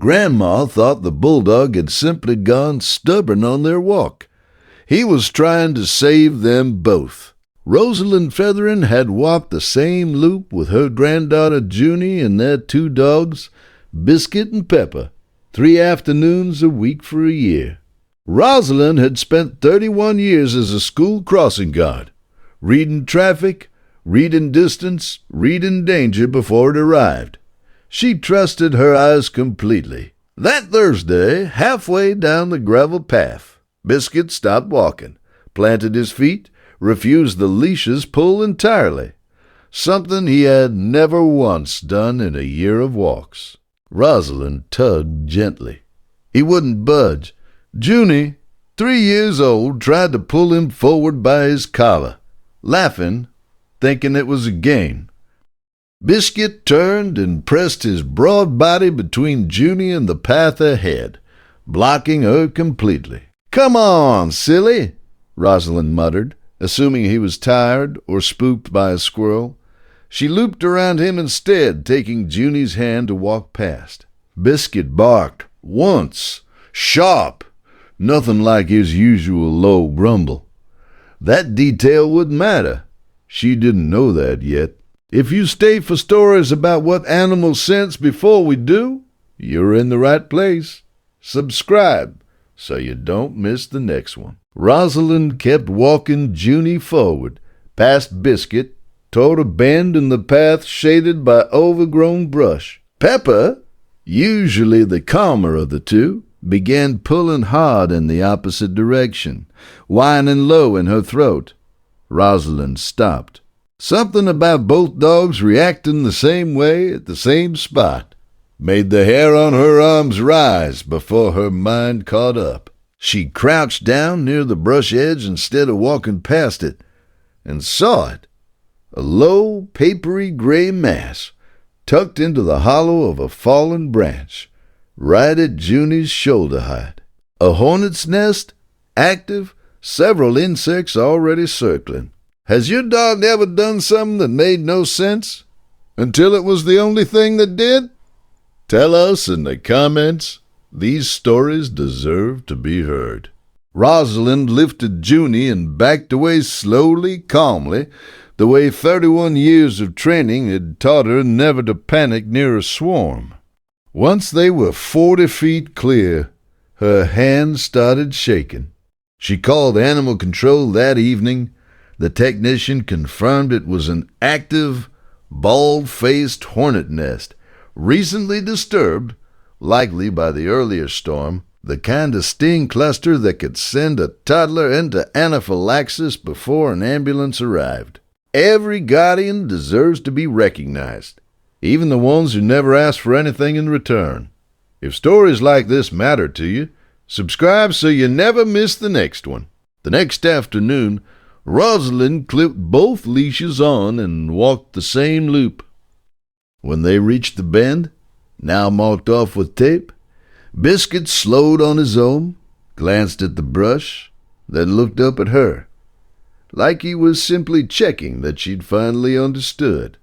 Grandma thought the bulldog had simply gone stubborn on their walk. He was trying to save them both. Rosalind Featherin had walked the same loop with her granddaughter Junie and their two dogs, Biscuit and Pepper, 3 afternoons a week for a year. Rosalind had spent 31 years as a school crossing guard, reading traffic, reading distance, reading danger before it arrived. She trusted her eyes completely. That Thursday, halfway down the gravel path, Biscuit stopped walking, planted his feet, refused the leash's pull entirely, something he had never once done in a year of walks. Rosalind tugged gently. He wouldn't budge. Junie, 3 years old, tried to pull him forward by his collar, laughing, thinking it was a game. Biscuit turned and pressed his broad body between Junie and the path ahead, blocking her completely. "Come on, silly," Rosalind muttered, assuming he was tired or spooked by a squirrel. She looped around him instead, taking Junie's hand to walk past. Biscuit barked, once, sharp, nothing like his usual low grumble. That detail wouldn't matter. She didn't know that yet. If you stay for stories about what animals sense before we do, you're in the right place. Subscribe so you don't miss the next one. Rosalind kept walking Junie forward, past Biscuit, toward a bend in the path shaded by overgrown brush. Pepper, usually the calmer of the two, began pulling hard in the opposite direction, whining low in her throat. Rosalind stopped. Something about both dogs reacting the same way at the same spot made the hair on her arms rise before her mind caught up. She crouched down near the brush edge instead of walking past it, and saw it, a low, papery gray mass tucked into the hollow of a fallen branch, right at Junie's shoulder height. A hornet's nest, active, several insects already circling. Has your dog ever done something that made no sense until it was the only thing that did? Tell us in the comments. These stories deserve to be heard. Rosalind lifted Junie and backed away slowly, calmly, the way 31 years of training had taught her never to panic near a swarm. Once they were 40 feet clear, her hands started shaking. She called animal control that evening. The technician confirmed it was an active, bald-faced hornet nest, recently disturbed, likely by the earlier storm, the kind of sting cluster that could send a toddler into anaphylaxis before an ambulance arrived. Every guardian deserves to be recognized, even the ones who never ask for anything in return. If stories like this matter to you, subscribe so you never miss the next one. The next afternoon, Rosalind clipped both leashes on and walked the same loop. When they reached the bend, now marked off with tape, Biscuit slowed on his own, glanced at the brush, then looked up at her, like he was simply checking that she'd finally understood.